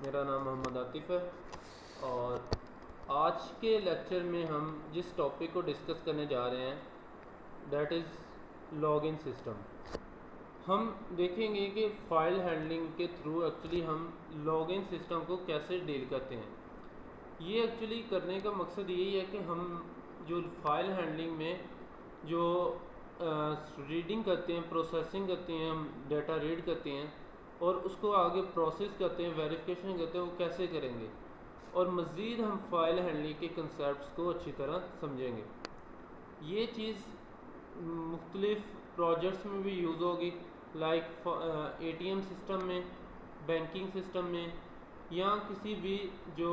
मेरा नाम मोहम्मद आतिफ़ है और आज के लेक्चर में हम जिस टॉपिक को डिस्कस करने जा रहे हैं दैट इज़ लॉगिन सिस्टम। हम देखेंगे कि फ़ाइल हैंडलिंग के थ्रू एक्चुअली हम लॉगिन सिस्टम को कैसे डील करते हैं। ये एक्चुअली करने का मकसद यही है कि हम जो फ़ाइल हैंडलिंग में जो रीडिंग करते हैं, प्रोसेसिंग करते हैं, हम डाटा रीड करते हैं और उसको आगे प्रोसेस करते हैं, वेरिफिकेशन करते हैं, वो कैसे करेंगे और मज़ीद हम फ़ाइल हैंडलिंग के कंसेप्ट्स को अच्छी तरह समझेंगे। ये चीज़ मुख्तलिफ़ प्रोजेक्ट्स में भी यूज़ होगी, लाइक ATM सिस्टम में, बैंकिंग सिस्टम में, या किसी भी जो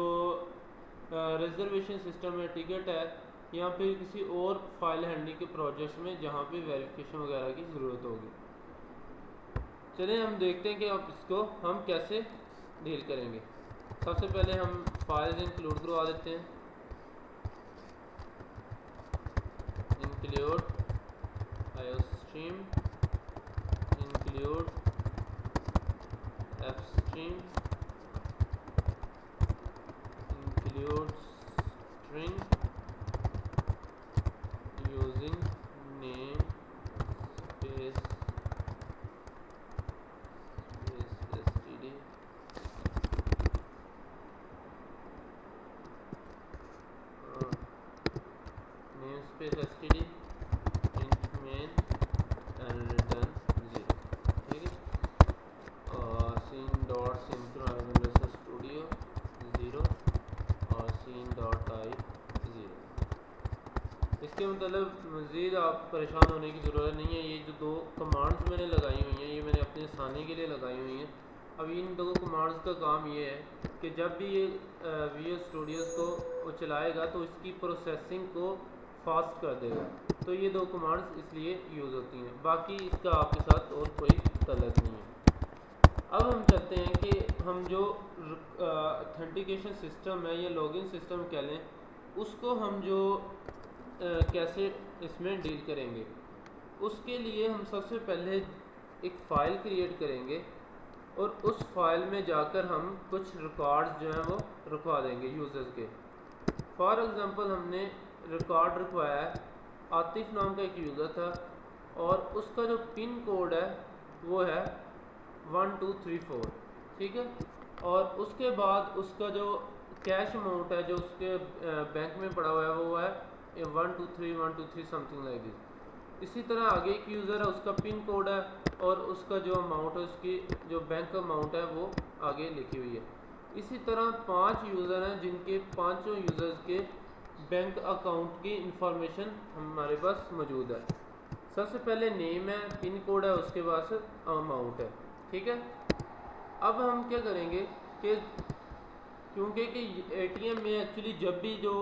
रिजर्वेशन सिस्टम है, टिकट है, या फिर किसी और फाइल हैंडलिंग के प्रोजेक्ट्स में जहाँ पे वेरिफिकेशन वगैरह की ज़रूरत होगी। चलिए हम देखते हैं कि अब इसको हम कैसे डील करेंगे। सबसे पहले हम फाइल्स इंक्लूड करवा देते हैं। Include iostream, include fstream, include string using name space std namespace std int main and return 0। ठीक है, और scene.synchro_studio 0 और scene.type 0। इसके मतलब मज़ीद आप परेशान होने की ज़रूरत नहीं है। ये जो दो कमांड्स मैंने लगाई हुई हैं ये मैंने अपने आसानी के लिए लगाई हुई हैं। अब इन दो कमांड्स का काम ये है कि जब भी ये Visual Studio को चलाएगा तो इसकी प्रोसेसिंग को फास्ट कर देगा। तो ये दो कमांड्स इसलिए यूज़ होती हैं, बाकी इसका आपके साथ और कोई तल्लुक़ नहीं है। अब हम चलते हैं कि हम जो ऑथेंटिकेशन सिस्टम है या लॉगिन सिस्टम कह लें, उसको हम जो कैसे इसमें डील करेंगे। उसके लिए हम सबसे पहले एक फ़ाइल क्रिएट करेंगे और उस फाइल में जाकर हम कुछ रिकॉर्ड्स जो हैं वो रखवा देंगे यूज़र्स के। फॉर एग्ज़ाम्पल हमने रिकॉर्ड रखवाया है, आतिफ़ नाम का एक यूज़र था और उसका जो पिन कोड है वो है 1234। ठीक है, और उसके बाद उसका जो कैश अमाउंट है जो उसके बैंक में पड़ा हुआ है वो है 123 समथिंग लाइक दिस। इसी तरह आगे एक यूज़र है, उसका पिन कोड है और उसका जो अमाउंट है, उसकी जो बैंक अमाउंट है वो आगे लिखी हुई है। इसी तरह 5 यूज़र हैं जिनके पांचों यूज़र्स के बैंक अकाउंट की इंफॉर्मेशन हमारे पास मौजूद है। सबसे पहले नेम है, पिन कोड है, उसके बाद अमाउंट है। ठीक है, अब हम क्या करेंगे कि क्योंकि ATM में एक्चुअली जब भी जो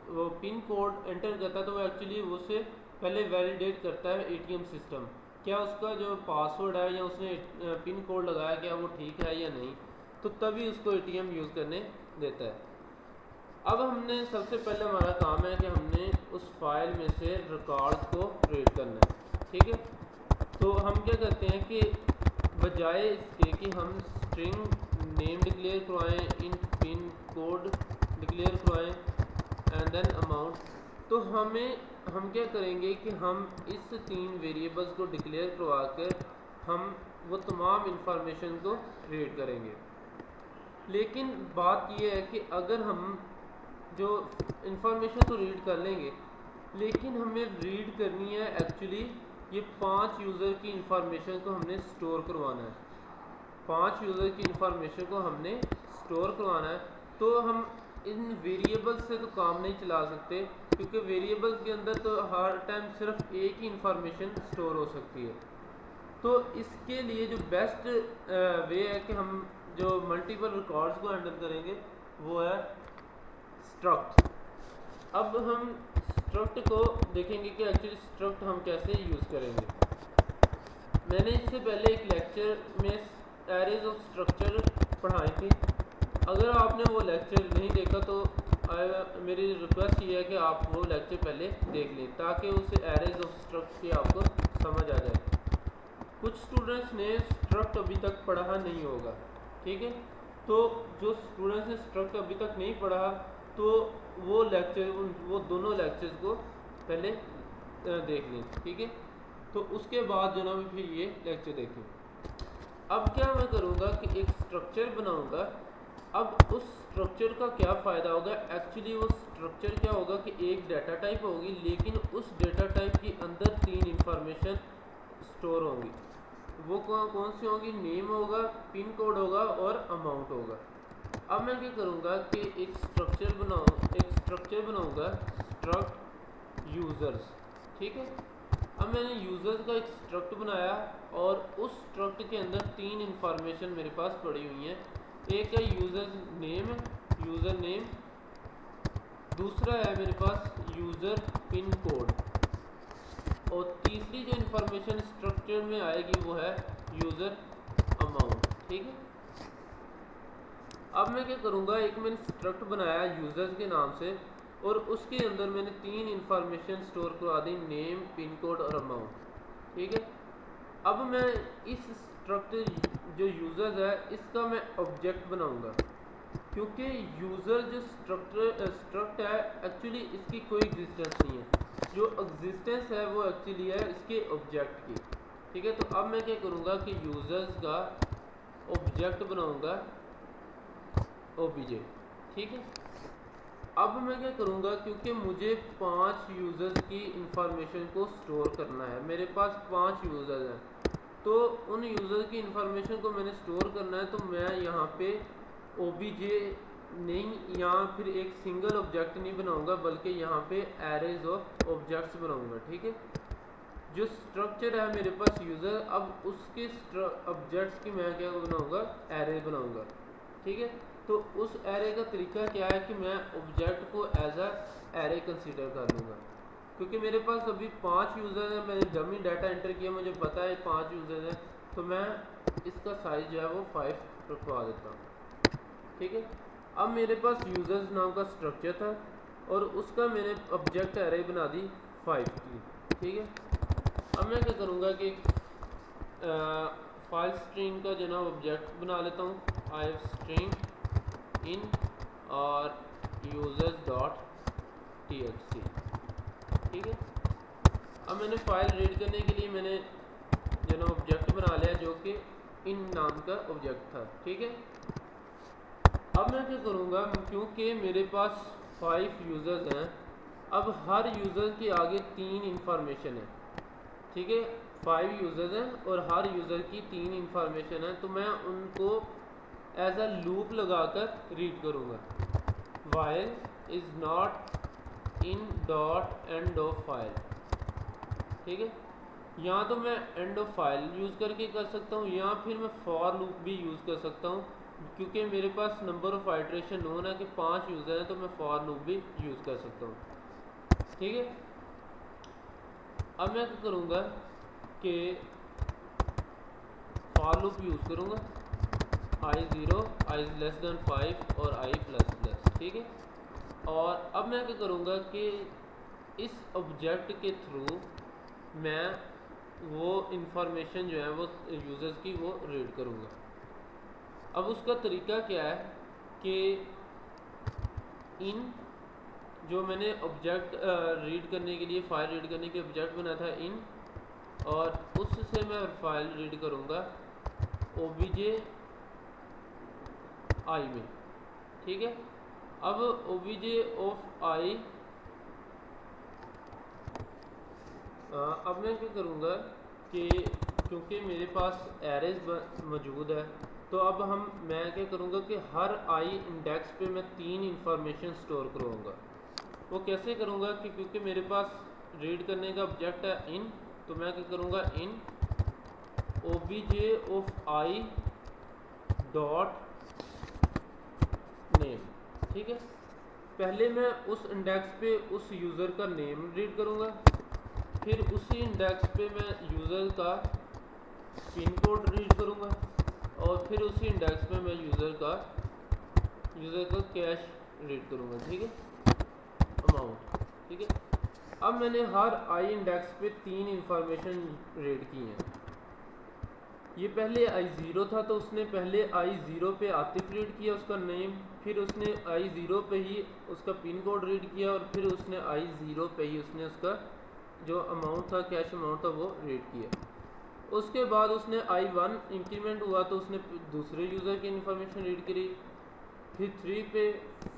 वो पिन कोड एंटर करता है तो वो एक्चुअली उससे पहले वैलिडेट करता है ATM सिस्टम, क्या उसका जो पासवर्ड है या उसने पिन कोड लगाया क्या वो ठीक है या नहीं, तो तभी उसको ATM यूज़ करने देता है। अब हमने सबसे पहले हमारा काम है कि हमने उस फाइल में से रिकॉर्ड को रीड करना है। ठीक है, तो हम क्या करते हैं कि बजाय इसके कि हम स्ट्रिंग नेम डिक्लेयर करवाएं, इंट पिन कोड डिक्लेयर करवाएं एंड देन अमाउंट, तो हम क्या करेंगे कि हम इस 3 वेरिएबल्स को डिक्लेयर करवा कर हम वो तमाम इंफॉर्मेशन को रीड करेंगे। लेकिन बात यह है कि अगर हम जो इंफॉर्मेशन तो रीड कर लेंगे लेकिन हमें रीड करनी है एक्चुअली ये 5 यूज़र की इंफॉर्मेशन को हमने स्टोर करवाना है। 5 यूज़र की इंफॉर्मेशन को हमने स्टोर करवाना है, तो हम इन वेरिएबल्स से तो काम नहीं चला सकते क्योंकि वेरिएबल्स के अंदर तो हर टाइम सिर्फ एक ही इंफॉर्मेशन स्टोर हो सकती है। तो इसके लिए जो बेस्ट वे है कि हम जो मल्टीपल रिकॉर्ड्स को हैंडल करेंगे वो है स्ट्रक्ट। अब हम स्ट्रक्ट को देखेंगे कि एक्चुअली स्ट्रक्ट हम कैसे यूज़ करेंगे। मैंने इससे पहले एक लेक्चर में एरेज ऑफ स्ट्रक्चर पढ़ाई थी। अगर आपने वो लेक्चर नहीं देखा तो मेरी रिक्वेस्ट ये है कि आप वो लेक्चर पहले देख लें ताकि उस एरेज ऑफ स्ट्रक्ट की आपको समझ आ जाए। कुछ स्टूडेंट्स ने स्ट्रक्ट अभी तक पढ़ा नहीं होगा, ठीक है, तो जो स्टूडेंट्स ने स्ट्रक्ट अभी तक नहीं पढ़ा तो वो दोनों लेक्चर्स को पहले देख लें, ठीक है। तो उसके बाद जो ना मैं फिर ये लेक्चर देखें। अब क्या मैं करूँगा कि एक स्ट्रक्चर बनाऊँगा। अब उस स्ट्रक्चर का क्या फ़ायदा होगा, एक्चुअली वो स्ट्रक्चर क्या होगा कि एक डाटा टाइप होगी, लेकिन उस डाटा टाइप के अंदर 3 इंफॉर्मेशन स्टोर होंगी। वो कौन सी होंगी, नेम होगा, पिन कोड होगा और अमाउंट होगा। अब मैं क्या करूँगा कि एक स्ट्रक्चर बनाऊँगा स्ट्रक्ट यूज़र्स, ठीक है। अब मैंने यूज़र्स का एक स्ट्रक्ट बनाया और उस स्ट्रक्ट के अंदर 3 इंफॉर्मेशन मेरे पास पड़ी हुई हैं। एक है यूज़र नेम, दूसरा है मेरे पास यूज़र पिन कोड और तीसरी जो इंफॉर्मेशन स्ट्रक्चर में आएगी वो है यूज़र अमाउंट, ठीक है। अब मैं क्या करूँगा, एक मैंने स्ट्रक्ट बनाया यूज़र्स के नाम से और उसके अंदर मैंने 3 इंफॉर्मेशन स्टोर करवा दी, नेम, पिन कोड और अमाउंट, ठीक है। अब मैं इस स्ट्रक्ट जो यूज़र्स है इसका मैं ऑब्जेक्ट बनाऊँगा, क्योंकि यूज़र जो स्ट्रक्ट है एक्चुअली इसकी कोई एग्जिस्टेंस नहीं है। जो एग्जिस्टेंस है वो एक्चुअली है इसके ऑब्जेक्ट की, ठीक है। तो अब मैं क्या करूँगा कि यूज़र्स का ऑब्जेक्ट बनाऊँगा ओबीजे, ठीक है। अब मैं क्या करूँगा, क्योंकि मुझे 5 यूज़र्स की इंफॉर्मेशन को स्टोर करना है, मेरे पास 5 यूज़र्स हैं, तो उन यूज़र की इंफॉर्मेशन को मैंने स्टोर करना है। तो मैं यहाँ पे ओबीजे नहीं, यहाँ फिर एक सिंगल ऑब्जेक्ट नहीं बनाऊंगा, बल्कि यहाँ पे एरेज ऑफ ऑब्जेक्ट्स बनाऊंगा, ठीक है। जो स्ट्रक्चर है मेरे पास यूज़र, अब उसके ऑब्जेक्ट्स की मैं क्या बनाऊंगा, एरे बनाऊंगा, ठीक है। तो उस एरे का तरीका क्या है कि मैं ऑब्जेक्ट को एज अ एरे कंसीडर कर लूँगा, क्योंकि मेरे पास अभी 5 यूज़र हैं। मैंने डमी डाटा एंटर किया, मुझे पता है 5 यूज़र हैं, तो मैं इसका साइज़ जो है वो 5 रखवा देता हूँ, ठीक है। अब मेरे पास यूज़र्स नाम का स्ट्रक्चर था और उसका मैंने ऑब्जेक्ट एरे बना दी 5 की, ठीक है। अब मैं क्या करूँगा कि फाइल स्ट्रिंग का जो ना ऑब्जेक्ट बना लेता हूँ, आई स्ट्रिंग इन और यूजर्स डॉट txt, ठीक है। अब मैंने फाइल रीड करने के लिए मैंने जो ना ऑब्जेक्ट बना लिया जो कि इन नाम का ऑब्जेक्ट था, ठीक है। अब मैं क्या करूँगा, क्योंकि मेरे पास 5 यूज़र्स हैं, अब हर यूज़र के आगे 3 इंफॉर्मेशन है, ठीक है। 5 यूज़र्स हैं और हर यूज़र की 3 इंफॉर्मेशन है, तो मैं उनको एज अ लूप लगाकर रीड करूँगा, while is not in dot end of file, ठीक है। यहाँ तो मैं एंड ऑफ फाइल यूज़ करके कर सकता हूँ, या फिर मैं फॉर लूप भी यूज़ कर सकता हूँ, क्योंकि मेरे पास नंबर ऑफ आइट्रेशन नोन है कि 5 यूज़र हैं, तो मैं फॉर लूप भी यूज़ कर सकता हूँ, ठीक है। अब मैं क्या करूँगा कि फॉर लूप यूज़ करूँगा, i0 i लेस देन 5 और i प्लस प्लस, ठीक है। और अब मैं क्या करूँगा कि इस ऑब्जेक्ट के थ्रू मैं वो इंफॉर्मेशन जो है वो यूज़र्स की वो रीड करूँगा। अब उसका तरीका क्या है कि इन जो मैंने ऑब्जेक्ट रीड करने के लिए, फाइल रीड करने के ऑब्जेक्ट बना था इन, और उससे मैं फाइल रीड करूँगा ओबीजे आई में, ठीक है। अब ओबीजे ऑफ आई, अब मैं क्या करूँगा कि क्योंकि मेरे पास एरेज मौजूद है, तो अब मैं क्या करूँगा कि हर आई इंडेक्स पे मैं 3 इंफॉर्मेशन स्टोर करूँगा। वो कैसे करूँगा कि क्योंकि मेरे पास रीड करने का ऑब्जेक्ट है इन, तो मैं क्या करूँगा in OBJ of I dot name, ठीक है। पहले मैं उस इंडेक्स पे उस यूज़र का नेम रीड करूँगा, फिर उसी इंडेक्स पे मैं यूज़र का पिन कोड रीड करूँगा, और फिर उसी इंडेक्स पे मैं यूज़र का कैश रीड करूँगा, ठीक है, अमाउंट, ठीक है। अब मैंने हर आई इंडेक्स पे 3 इंफॉर्मेशन रीड की हैं। ये पहले i0 था तो उसने पहले i0 पे आतिफ रीड किया उसका नेम, फिर उसने i0 पे ही उसका पिन कोड रीड किया और फिर उसने i0 पे ही उसने उसका जो अमाउंट था, कैश अमाउंट था, वो रीड किया। उसके बाद उसने i1 इंक्रीमेंट हुआ तो उसने दूसरे यूज़र की इन्फॉर्मेशन रीड करी, फिर 3 पे,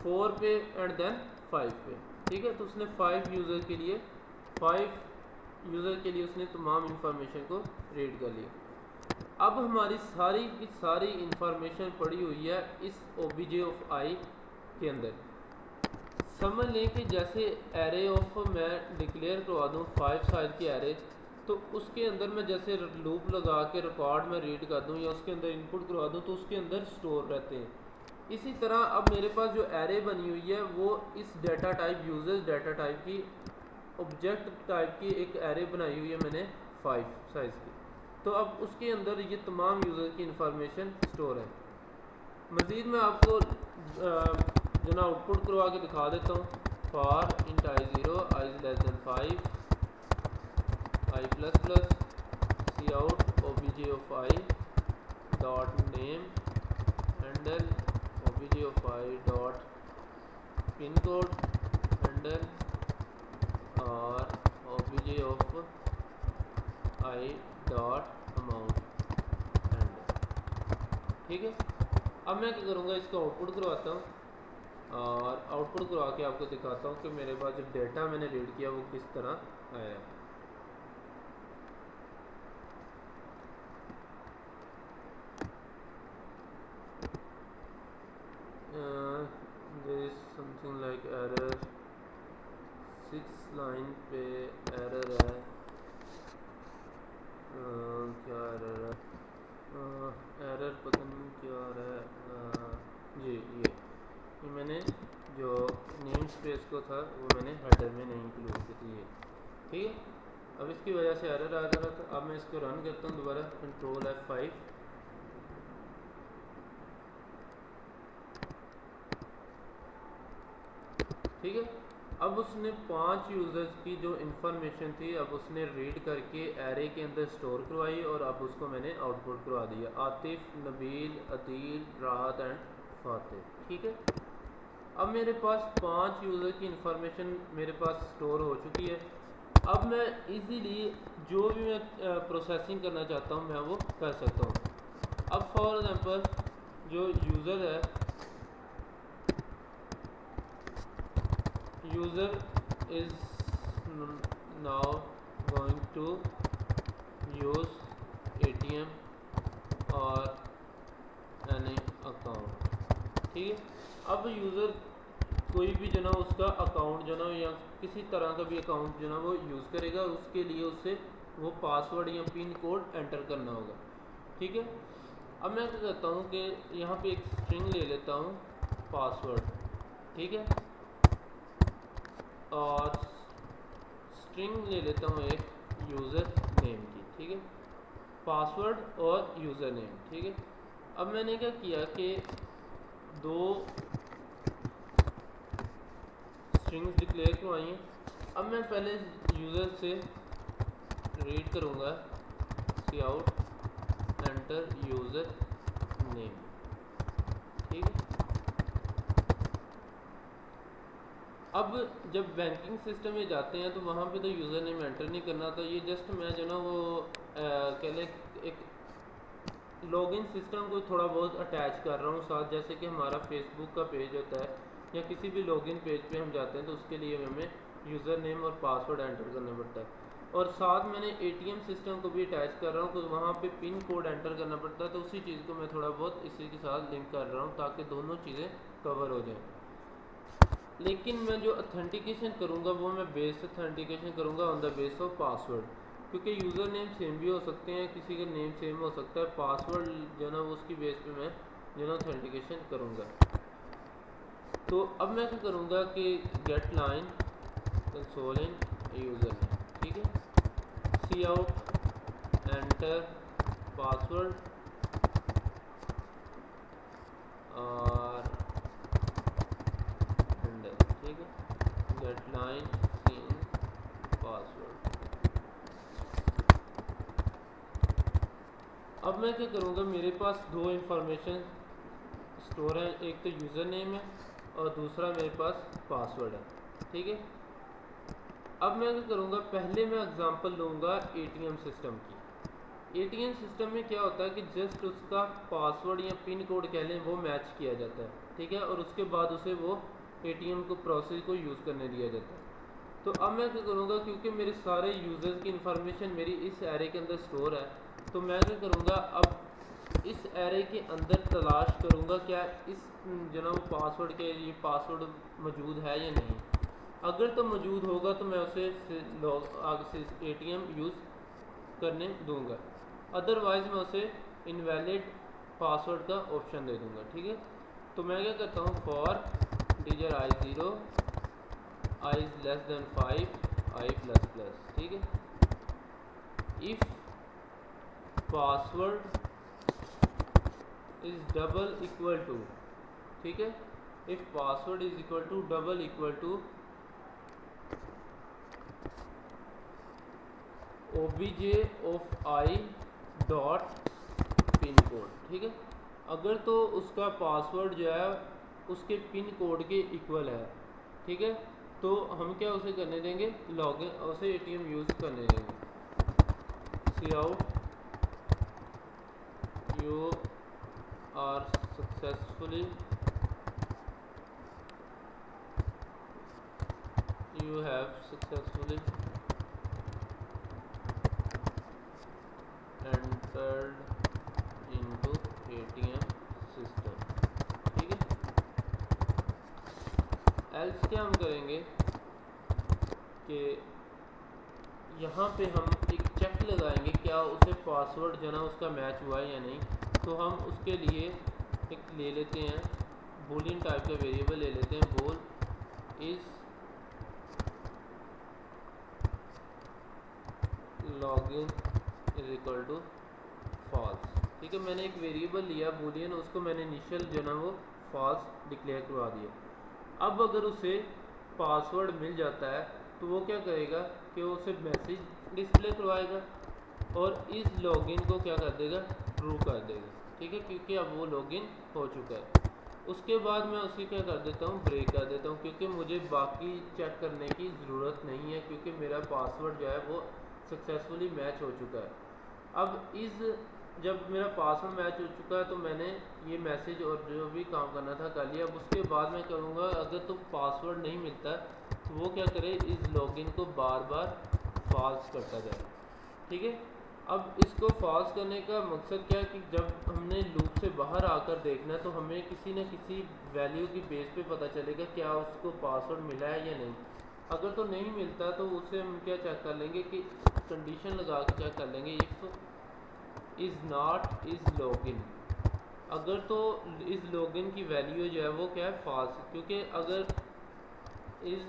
4 पे एंड देन 5 पे। ठीक है, तो उसने 5 यूज़र के लिए उसने तमाम इंफॉर्मेशन को रीड कर लिया। अब हमारी सारी की सारी इंफॉर्मेशन पड़ी हुई है इस obj ऑफ i के अंदर। समझ लें कि जैसे एरे ऑफ मैं डिक्लेयर करवा दूँ 5 साइज की एरे, तो उसके अंदर मैं जैसे लूप लगा के रिकॉर्ड में रीड कर दूँ या उसके अंदर इनपुट करवा दूँ तो उसके अंदर स्टोर रहते हैं। इसी तरह अब मेरे पास जो एरे बनी हुई है वो इस data type users data type की ऑब्जेक्ट टाइप की एक एरे बनाई हुई है मैंने 5 साइज़ की। तो अब उसके अंदर ये तमाम यूज़र की इंफॉर्मेशन स्टोर है। मज़ीद मैं आपको जो ना आउटपुट करवा के दिखा देता हूँ। For int i0 i is less than 5 i plus plus c out obj of i dot name handle obj of i dot pin code handle और obj of i dot amount handle। ठीक है, अब मैं क्या करूँगा, इसका output करवाता हूँ और आउटपुट करवा के आपको दिखाता हूँ कि मेरे पास जो डेटा मैंने रीड किया वो किस तरह आया है। there is something like error, 6 line पे एरर है। क्या एरर है? एरर पता नहीं क्या आ रहा है। जी ये मैंने जो नेम स्पेस को था वो मैंने हेडर में नहीं इंक्लूड की थी ये। ठीक है, अब इसकी वजह से एरर आ रहा था। अब मैं इसको रन करता हूँ दोबारा, कंट्रोल F5। ठीक है, अब उसने 5 यूज़र्स की जो इंफॉर्मेशन थी अब उसने रीड करके एरे के अंदर स्टोर करवाई और अब उसको मैंने आउटपुट करवा दिया, आतिफ, नबील, अदील, राहत एंड फातिह। ठीक है, अब मेरे पास 5 यूज़र की इंफॉर्मेशन मेरे पास स्टोर हो चुकी है। अब मैं इजीली जो भी मैं प्रोसेसिंग करना चाहता हूँ मैं वो कर सकता हूँ। अब फॉर एग्जांपल जो यूज़र है, user is now going to use ATM or any account। ठीक है, अब यूज़र कोई भी जो ना उसका अकाउंट जो ना या किसी तरह का भी अकाउंट जो ना वो यूज़ करेगा, उसके लिए उसे वो पासवर्ड या पिन कोड एंटर करना होगा। ठीक है, अब मैं क्या करता हूँ कि यहाँ पे एक स्ट्रिंग ले लेता हूँ पासवर्ड। ठीक है, और स्ट्रिंग ले लेता हूँ एक यूज़र नेम की। ठीक है, पासवर्ड और यूज़र नेम। ठीक है, अब मैंने क्या किया कि 2 स्ट्रिंग्स डिक्लेयर करवाई हैं। अब मैं पहले यूज़र से रीड करूँगा सी आउट एंटर यूज़र नेम। ठीक है, अब जब बैंकिंग सिस्टम में जाते हैं तो वहाँ पे तो यूज़र नेम एंटर नहीं करना, तो ये जस्ट मैं जो ना वो कह लें एक लॉगिन सिस्टम को थोड़ा बहुत अटैच कर रहा हूँ साथ। जैसे कि हमारा फेसबुक का पेज होता है या किसी भी लॉगिन पेज पे हम जाते हैं तो उसके लिए हमें यूज़र नेम और पासवर्ड एंटर करना पड़ता है, और साथ मैंने ATM सिस्टम को भी अटैच कर रहा हूँ तो वहाँ पे पिन कोड एंटर करना पड़ता है। तो उसी चीज़ को मैं थोड़ा बहुत इसी के साथ लिंक कर रहा हूँ ताकि दोनों चीज़ें कवर हो जाएँ। लेकिन मैं जो ऑथेंटिकेशन करूँगा वो मैं बेस ऑथेंटिकेशन करूँगा on the base of password, क्योंकि यूज़र नेम सेम भी हो सकते हैं, किसी का नेम सेम हो सकता है। पासवर्ड जो ना उसकी बेस पे मैं जो ना ऑथेंटिकेशन करूँगा। तो अब मैं क्या करूँगा कि गेट लाइन कंसोल इन यूज़र नेम। ठीक है, सी आउट एंटर पासवर्ड और ठीक है, गेट लाइन इन पासवर्ड। अब मैं क्या करूँगा, मेरे पास दो इंफॉर्मेशन स्टोर है, एक तो यूज़र नेम है और दूसरा मेरे पास पासवर्ड है, ठीक है। अब मैं क्या करूँगा, पहले मैं एग्जांपल लूँगा एटीएम सिस्टम की। एटीएम सिस्टम में क्या होता है कि जस्ट उसका पासवर्ड या पिन कोड कह लें वो मैच किया जाता है, ठीक है, और उसके बाद उसे वो एटीएम को प्रोसेस को यूज़ करने दिया जाता है। तो अब मैं क्या करूँगा, क्योंकि मेरे सारे यूज़र्स की इन्फॉर्मेशन मेरी इस एरे के अंदर स्टोर है, तो मैं क्या करूँगा, अब इस एरे के अंदर तलाश करूँगा क्या इस जनाब पासवर्ड के ये पासवर्ड मौजूद है या नहीं। अगर तो मौजूद होगा तो मैं उसे आगे से एटीएम यूज़ करने दूंगा, अदरवाइज़ मैं उसे इनवैलिड पासवर्ड का ऑप्शन दे दूंगा, ठीक है। तो मैं क्या करता हूँ, for digit i0 i is less than 5 i plus plus, ठीक है। If password is double equal to, ठीक है, if password is equal to double equal to obj of i dot pin code, ठीक है। अगर तो उसका पासवर्ड जो है उसके पिन कोड के इक्वल है, ठीक है, तो हम क्या उसे करने देंगे, लॉगिन, उसे एटीएम यूज़ करने देंगे। cout you are successfully you have successfully entered into ATM system, ठीक है। एल्स क्या हम करेंगे कि यहाँ पे हम एक चेक लगाएंगे क्या उसे पासवर्ड जो ना उसका मैच हुआ है या नहीं। तो हम उसके लिए एक ले लेते हैं बूलियन टाइप का वेरिएबल ले लेते हैं, bool is login is equal to false, ठीक है। मैंने एक वेरिएबल लिया बूलियन, उसको मैंने इनिशियल जो ना वो फॉल्स डिक्लेयर करवा दिया। अब अगर उसे पासवर्ड मिल जाता है तो वो क्या करेगा कि वो उसे मैसेज डिस्प्ले करवाएगा और इस लॉगिन को क्या कर देगा, ट्रू कर देगा, ठीक है, क्योंकि अब वो लॉगिन हो चुका है। उसके बाद मैं उसे क्या कर देता हूँ, ब्रेक कर देता हूँ, क्योंकि मुझे बाकी चेक करने की ज़रूरत नहीं है, क्योंकि मेरा पासवर्ड जो है वो सक्सेसफुली मैच हो चुका है। अब जब मेरा पासवर्ड मैच हो चुका है तो मैंने ये मैसेज और जो भी काम करना था कर लिया। अब उसके बाद मैं करूँगा, अगर तो पासवर्ड नहीं मिलता तो वो क्या करे, इस लॉगिन को बार बार फॉल्स करता जाए, ठीक है। अब इसको फॉल्स करने का मकसद क्या है कि जब हमने लूप से बाहर आकर देखना है तो हमें किसी न किसी वैल्यू की बेस पे पता चलेगा क्या उसको पासवर्ड मिला है या नहीं। अगर तो नहीं मिलता तो उसे हम क्या चेक कर लेंगे कि कंडीशन लगा के चेक कर लेंगे, if is not is login. अगर तो इस लॉगिन की वैल्यू जो है वो क्या है, फॉल्स, क्योंकि अगर इज़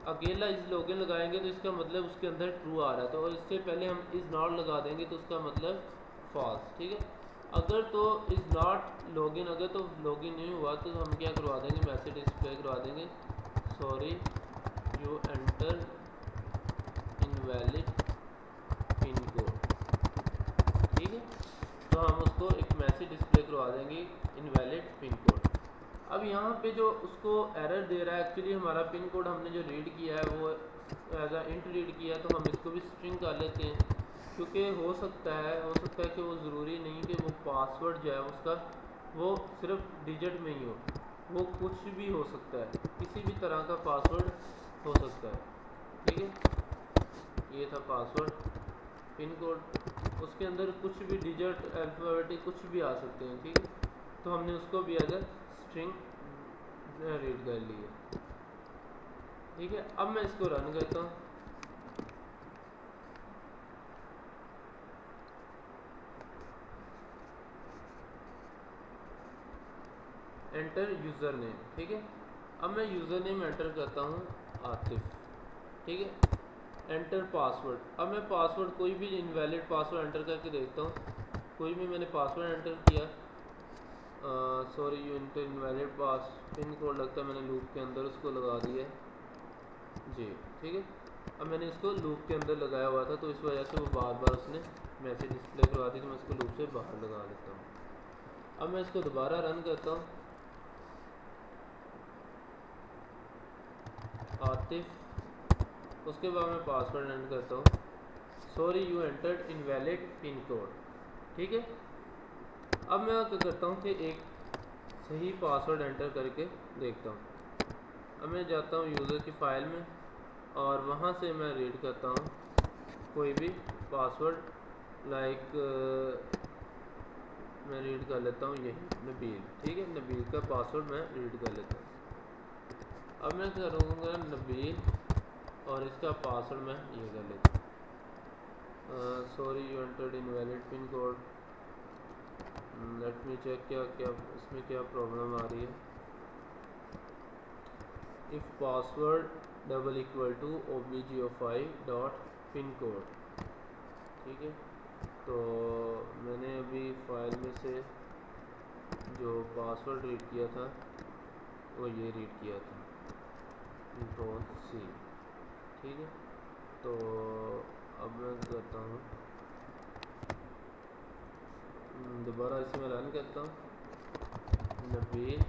अकेला इज़ लॉगिन लगाएंगे तो इसका मतलब उसके अंदर ट्रू आ रहा है, तो इससे पहले हम इज़ नॉट लगा देंगे तो उसका मतलब फॉल्स, ठीक है। अगर तो इज़ नॉट लॉगिन, अगर तो लॉगिन नहीं हुआ तो हम क्या करवा देंगे, मैसेज डिस्प्ले करवा देंगे, sorry you enter invalid pin code, ठीक है। तो हम उसको एक मैसेज डिस्प्ले करवा देंगे इनवैलिड पिन कोड। अब यहाँ पे जो उसको एरर दे रहा है, एक्चुअली हमारा पिन कोड हमने जो रीड किया है वो एज अ इंट रीड किया है, तो हम इसको भी स्ट्रिंग कर लेते हैं, क्योंकि हो सकता है कि वो ज़रूरी नहीं कि वो पासवर्ड जो है उसका वो सिर्फ डिजिट में ही हो, वो कुछ भी हो सकता है, किसी भी तरह का पासवर्ड हो सकता है, ठीक है। ये था पासवर्ड, पिन कोड, उसके अंदर कुछ भी डिजिट अल्फ़ाबेटिक कुछ भी आ सकते हैं, ठीक है। तो हमने उसको भी एज स्ट्रिंग रीड कर ली है, ठीक है। अब मैं इसको रन करता हूँ, एंटर यूज़र नेम, ठीक है। अब मैं यूज़र नेम एंटर करता हूँ आतिफ, ठीक है। एंटर पासवर्ड, अब मैं पासवर्ड कोई भी इनवैलिड पासवर्ड एंटर करके देखता हूँ, कोई भी मैंने पासवर्ड एंटर किया, sorry you enter invalid pass pin code लगता है मैंने लूप के अंदर उसको लगा दिया जी, ठीक है। अब मैंने इसको लूप के अंदर लगाया हुआ था तो इस वजह से वो बार बार उसने मैसेज डिस्प्ले करवाती, तो मैं इसको लूप से बाहर लगा देता हूँ। अब मैं इसको दोबारा रन करता हूँ। आतिफ, उसके बाद मैं पासवर्ड एंटर करता हूँ, sorry you entered invalid pin code. ठीक है, अब मैं क्या करता हूँ कि एक सही पासवर्ड एंटर करके देखता हूँ। अब मैं जाता हूँ यूज़र की फ़ाइल में और वहाँ से मैं रीड करता हूँ कोई भी पासवर्ड, लाइक मैं रीड कर लेता हूँ यही नबील। ठीक है, नबील का पासवर्ड मैं रीड कर लेता हूँ। अब मैं करूँगा नबील और इसका पासवर्ड मैं ये कर लेता हूँ, sorry you entered invalid pin code. Let me check क्या इसमें क्या प्रॉब्लम आ रही है। If password double equal to obgo5 dot pin code. ठीक है, तो मैंने अभी फाइल में से जो पासवर्ड रीड किया था वो ये रीड किया था, कंट्रोल सी। ठीक है, तो अब मैं करता हूँ दोबारा इसे मैं रन करता हूँ, नबील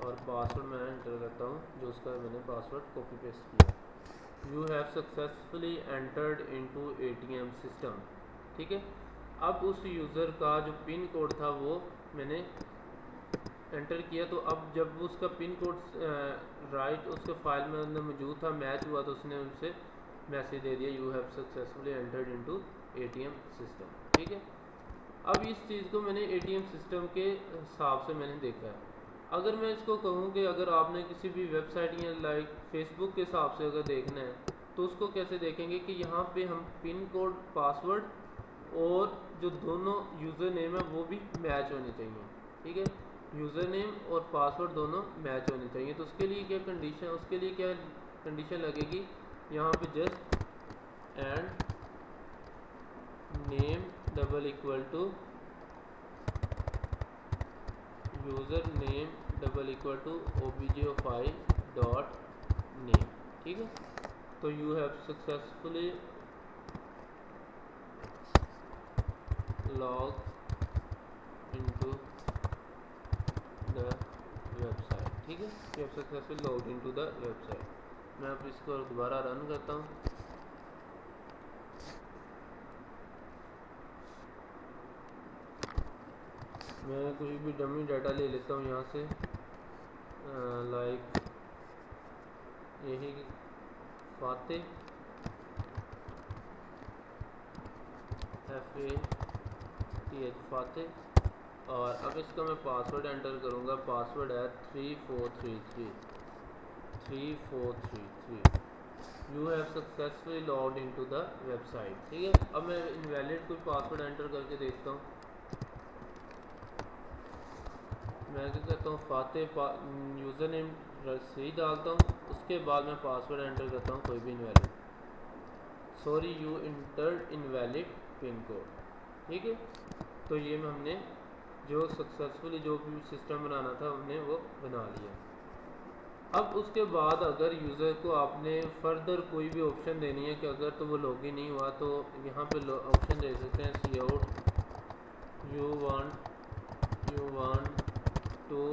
और पासवर्ड मैं एंटर करता हूँ जो उसका मैंने पासवर्ड कॉपी पेस्ट किया। You have successfully entered into ATM system. ठीक है, अब उस यूज़र का जो पिन कोड था वो मैंने एंटर किया, तो अब जब उसका पिन कोड राइट उसके फाइल में अंदर मौजूद था, मैच हुआ, तो उसने उसे मैसेज दे दिया you have successfully entered into ATM system. ठीक है, अब इस चीज़ को मैंने ATM सिस्टम के हिसाब से मैंने देखा है। अगर मैं इसको कहूँ कि अगर आपने किसी भी वेबसाइट या लाइक फेसबुक के हिसाब से अगर देखना है तो उसको कैसे देखेंगे कि यहाँ पे हम पिन कोड, पासवर्ड और जो दोनों यूज़र नेम है वो भी मैच होने चाहिए। ठीक है, यूज़र नेम और पासवर्ड दोनों मैच होने चाहिए। तो उसके लिए क्या कंडीशन, उसके लिए क्या कंडीशन लगेगी, यहाँ पे just and name double equal to user name double equal to obgo5 dot name. ठीक है, तो you have successfully log into the website. ठीक है, you have successfully log into the website. मैं अब इसको दोबारा रन करता हूँ। मैं कुछ भी डमी डाटा ले लेता हूँ यहाँ से, लाइक यही फातेह FATH फातेह, और अब इसका मैं पासवर्ड एंटर करूँगा। पासवर्ड है 3433। You have successfully logged into the website. ठीक है, अब मैं इनवैलिड कोई पासवर्ड एंटर करके देखता हूँ। मैं क्या करता हूँ, फातेह यूज़र नेम सही डालता हूँ, उसके बाद मैं पासवर्ड एंटर करता हूँ कोई भी invalid, sorry you entered invalid pin code. ठीक है, तो ये में हमने जो सक्सेसफुली जो भी सिस्टम बनाना था हमने वो बना लिया। अब उसके बाद अगर यूज़र को आपने फर्दर कोई भी ऑप्शन देनी है कि अगर तो वो लॉगिन नहीं हुआ तो यहाँ पे ऑप्शन दे सकते हैं cout you want to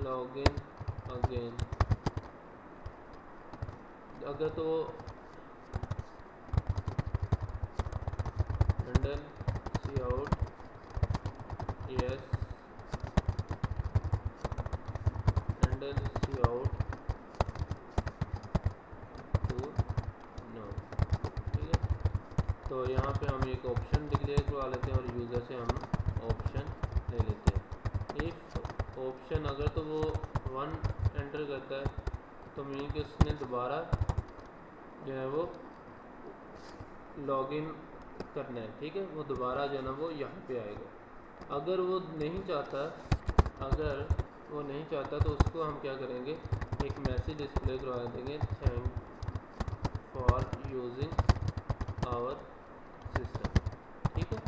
login again. अगर तो handle cout yes handle cout to no. ठीक है, तो यहाँ पे हम एक ऑप्शन डिक्लेयर करवा लेते हैं और यूज़र से हम ऑप्शन ले लेते हैं। इफ़ ऑप्शन अगर तो वो 1 एंटर करता है तो मीन कि उसने दोबारा जो है वो लॉगिन करना है। ठीक है, वो दोबारा जो है ना वो यहाँ पे आएगा। अगर वो नहीं चाहता तो उसको हम क्या करेंगे, एक मैसेज डिस्प्ले करवा देंगे, thank for using our system. ठीक है,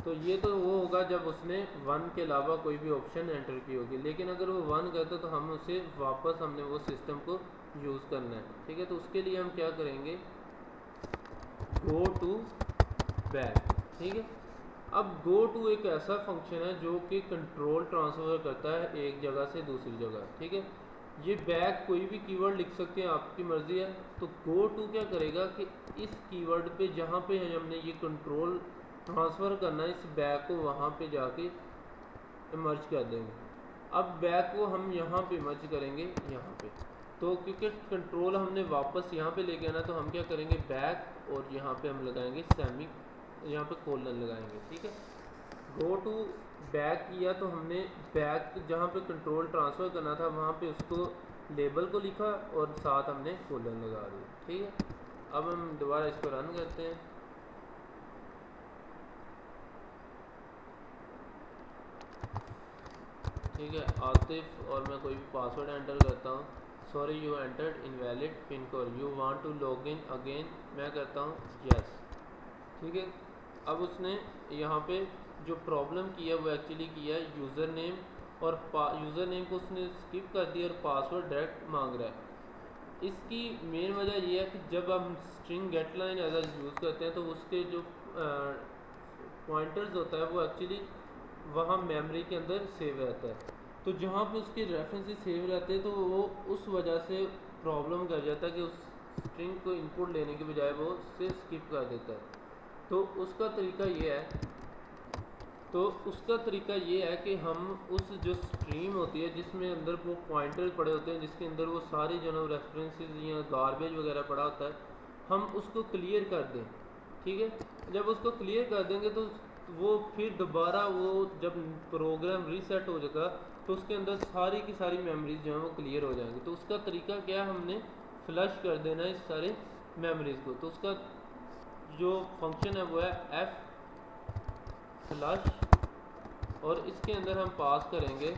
तो ये तो वो होगा जब उसने 1 के अलावा कोई भी ऑप्शन एंटर की होगी, लेकिन अगर वो 1 करता तो हम उसे वापस हमने वो सिस्टम को यूज़ करना है। ठीक है, तो उसके लिए हम क्या करेंगे, गो टू बैक, ठीक है। अब गो टू एक ऐसा फंक्शन है जो कि कंट्रोल ट्रांसफ़र करता है एक जगह से दूसरी जगह, ठीक है। ये बैक कोई भी कीवर्ड लिख सकते हैं, आपकी मर्ज़ी है। तो गो टू क्या करेगा कि इस कीवर्ड पे जहाँ पे हमने ये कंट्रोल ट्रांसफ़र करना है, इस बैक को वहाँ पे जाके मर्ज कर देंगे। अब बैक को हम यहाँ पे मर्ज करेंगे यहाँ पे, तो क्योंकि कंट्रोल हमने वापस यहाँ पे लेके आना, तो हम क्या करेंगे बैक और यहाँ पे हम लगाएंगे सेमी, यहाँ पे कोलन लगाएंगे, ठीक है। गो टू बैक किया तो हमने बैक जहाँ पे कंट्रोल ट्रांसफ़र करना था वहाँ पे उसको लेबल को लिखा और साथ हमने कोलन लगा दिया, ठीक है। अब हम दोबारा इसको रन करते हैं। ठीक है, आतिफ और मैं कोई भी पासवर्ड एंटर करता हूँ। Sorry you entered invalid pin code, you want to log in again, मैं करता हूँ यस, ठीक है। अब उसने यहाँ पे जो प्रॉब्लम किया वो एक्चुअली किया है यूज़र नेम, और यूज़र नेम को उसने स्किप कर दिया और पासवर्ड डायरेक्ट मांग रहा है। इसकी मेन वजह ये है कि जब हम string get line as use करते हैं तो उसके जो पॉइंटर्स होता है वो एक्चुअली वहाँ मेमोरी के अंदर सेव रहता है। तो जहाँ पे उसके रेफरेंसेस सेव रहते हैं तो वो उस वजह से प्रॉब्लम कर जाता है कि उस स्ट्रिंग को इनपुट लेने के बजाय वो उससे स्किप कर देता है। तो उसका तरीका ये है कि हम उस जो स्ट्रीम होती है जिसमें अंदर वो पॉइंटर पड़े होते हैं, जिसके अंदर वो सारी जो रेफरेंसेस या गार्बेज वगैरह पड़ा होता है, हम उसको क्लियर कर दें, ठीक है। जब उसको क्लियर कर देंगे तो वो फिर दोबारा वो जब प्रोग्राम रीसेट हो जाएगा तो उसके अंदर सारी की सारी मेमोरीज जो हैं वो क्लियर हो जाएंगी। तो उसका तरीका क्या है, हमने फ्लश कर देना है इस सारे मेमोरीज को। तो उसका जो फंक्शन है वो है एफ फ्लश, और इसके अंदर हम पास करेंगे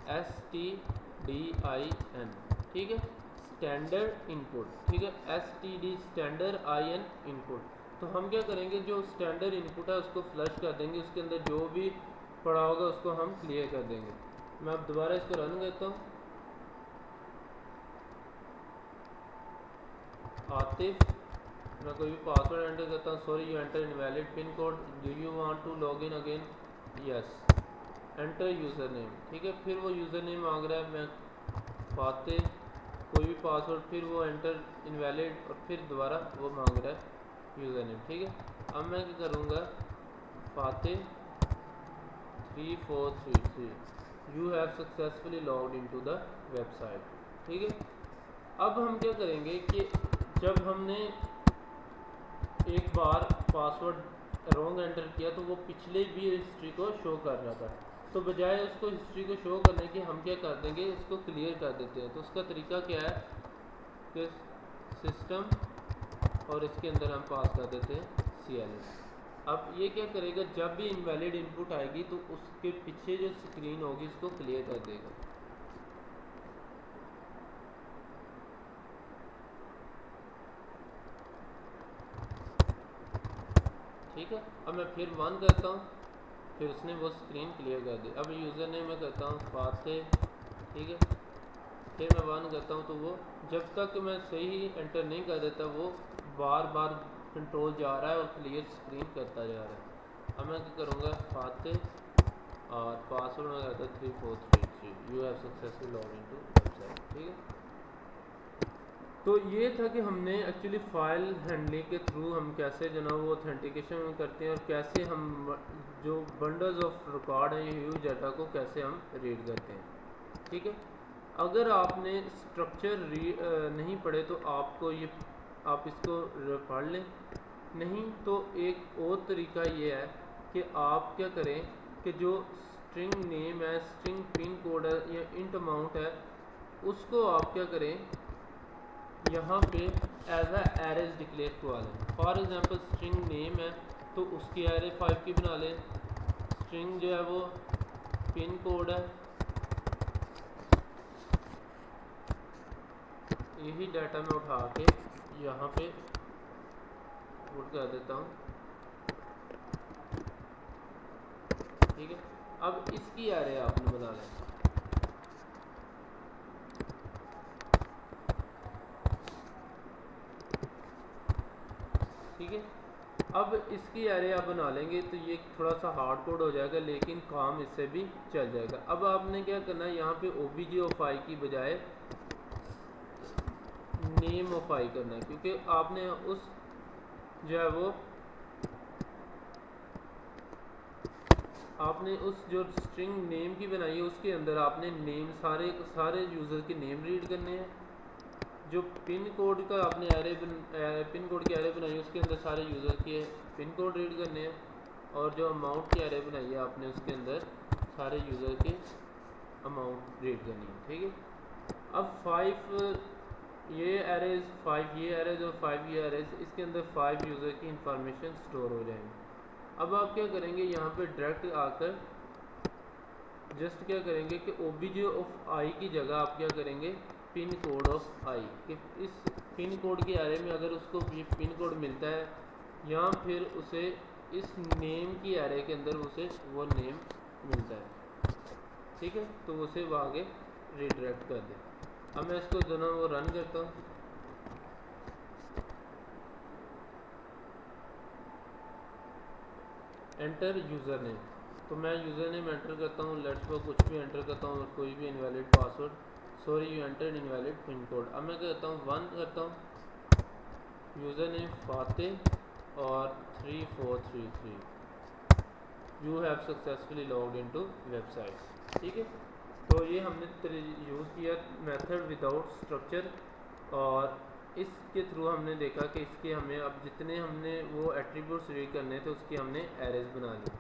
stdin, ठीक है, स्टैंडर्ड इनपुट, ठीक है, std स्टैंडर्ड in इनपुट। तो हम क्या करेंगे, जो स्टैंडर्ड इनपुट है उसको फ्लश कर देंगे, उसके अंदर जो भी पड़ा होगा उसको हम क्लियर कर देंगे। मैं अब दोबारा इसको रन करता हूँ। आतिफ, मैं कोई भी पासवर्ड एंटर करता हूँ। Sorry you enter invalid pin code, do you want to log in again, yes, enter user name, ठीक है। फिर वो यूज़र नेम मांग रहा है, मैं फातिह, कोई भी पासवर्ड, फिर वो एंटर इनवैलिड, और फिर दोबारा वो मांग रहा है यूज़र नेम, ठीक है। अब मैं क्या करूँगा, Fatih 3433, you have successfully logged into the website, ठीक है। अब हम क्या करेंगे कि जब हमने एक बार पासवर्ड रॉन्ग एंटर किया तो वो पिछले भी हिस्ट्री को शो कर रहा था, तो बजाय उसको हिस्ट्री को शो करने के हम क्या कर देंगे, इसको क्लियर कर देते हैं। तो उसका तरीका क्या है कि सिस्टम और इसके अंदर हम पास कर देते हैं CLS। अब ये क्या करेगा, जब भी इनवैलिड इनपुट आएगी तो उसके पीछे जो स्क्रीन होगी उसको क्लियर कर देगा। ठीक है, अब मैं फिर 1 करता हूँ, फिर उसने वो स्क्रीन क्लियर कर दी। अब यूज़र नेम मैं करता हूँ फातिह, ठीक है, फिर मैं 1 करता हूँ, तो वो जब तक मैं सही एंटर नहीं कर देता वो बार बार कंट्रोल जा रहा है और क्लियर स्क्रीन करता जा रहा है। अब मैं क्या करूँगा, फातिह और पासवर्ड में करता 3433, you have successfully log in to website, ठीक है। तो ये था कि हमने एक्चुअली फ़ाइल हैंडलिंग के थ्रू हम कैसे जो ना वो ऑथेंटिकेशन करते हैं और कैसे हम जो बंडल्स ऑफ रिकॉर्ड हैं ये ह्यूज डाटा को कैसे हम रीड करते हैं, ठीक है। अगर आपने स्ट्रक्चर नहीं पढ़े तो आपको ये आप इसको पढ़ लें, नहीं तो एक और तरीका ये है कि आप क्या करें कि जो स्ट्रिंग नेम है, स्ट्रिंग पिन कोड है या इंट अमाउंट है, उसको आप क्या करें, यहाँ पे एज अ एरेज डिक्लेयर करवा लें। फॉर एग्जांपल स्ट्रिंग नेम है तो उसकी एरे 5 की बना लें, स्ट्रिंग जो है वो पिन कोड है, यही डाटा मैं उठा के यहाँ पे पुट कर देता हूँ, ठीक है। अब इसकी एरे आपने बना लें, अब इसकी एरे आप बना लेंगे तो ये थोड़ा सा हार्ड कोड हो जाएगा, लेकिन काम इससे भी चल जाएगा। अब आपने क्या करना है, यहाँ पे ओबीजे ऑफ आई की बजाय नेम ऑफ आई करना है, क्योंकि आपने उस जो है वो आपने उस जो स्ट्रिंग नेम की बनाई है उसके अंदर आपने नेम सारे यूज़र के नेम रीड करने हैं। जो पिन कोड का आपने पिन कोड की एरे बनाई है उसके अंदर सारे यूज़र के पिन कोड रीड करने हैं, और जो अमाउंट की एरे बनाई है आपने उसके अंदर सारे यूज़र के अमाउंट रीड करनी है। ठीक है, अब 5 ये एरेज और 5 ये एरेज, इसके अंदर 5 यूज़र की इंफॉर्मेशन स्टोर हो जाएंगी। अब आप क्या करेंगे, यहाँ पे डायरेक्ट आकर जस्ट क्या करेंगे कि ओबीजे ऑफ आई की जगह आप क्या करेंगे, पिन कोड ऑफ आई, कि इस पिन कोड के एरे में अगर उसको ये पिन कोड मिलता है या फिर उसे इस नेम की एरे के अंदर उसे वो नेम मिलता है। ठीक है, तो उसे वो आगे रिडायरेक्ट कर दे। अब मैं इसको दोनों वो रन करता हूँ। एंटर यूज़र नेम, तो मैं यूज़र नेम एंटर करता हूँ, लेट्स वो कुछ भी एंटर करता हूँ, कोई भी invalid password, sorry you entered invalid pin code. अब मैं करता हूँ 1 करता हूँ, यूज़र नेम फातिह और 3433, you have successfully logged into website. ठीक है, तो ये हमने यूज़ किया मेथड विदाउट स्ट्रक्चर, और इसके थ्रू हमने देखा कि इसके हमें अब जितने हमने वो एट्रीब्यूट्स रीड करने थे उसकी हमने एरेज बना ली।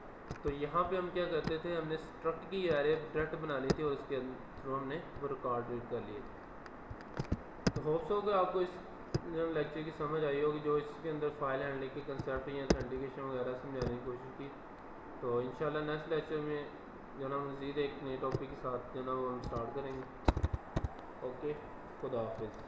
तो यहाँ पे हम क्या करते थे, हमने स्ट्रक्ट की एरे डायरेक्ट बना ली थी और उसके थ्रू हमने वो रिकॉर्ड रीड कर लिए थे। तो होप्स हो कि आपको इस लेक्चर की समझ आई होगी, जो इसके अंदर फाइल हैंडलिंग के कंसेप्ट या ऑथेंटिकेशन वगैरह समझाने की कोशिश की। तो इंशाल्लाह नेक्स्ट लेक्चर में जो ना मज़ीद एक नए टॉपिक के साथ जो ना वो हम स्टार्ट करेंगे। ओके, खुदा हाफिज़।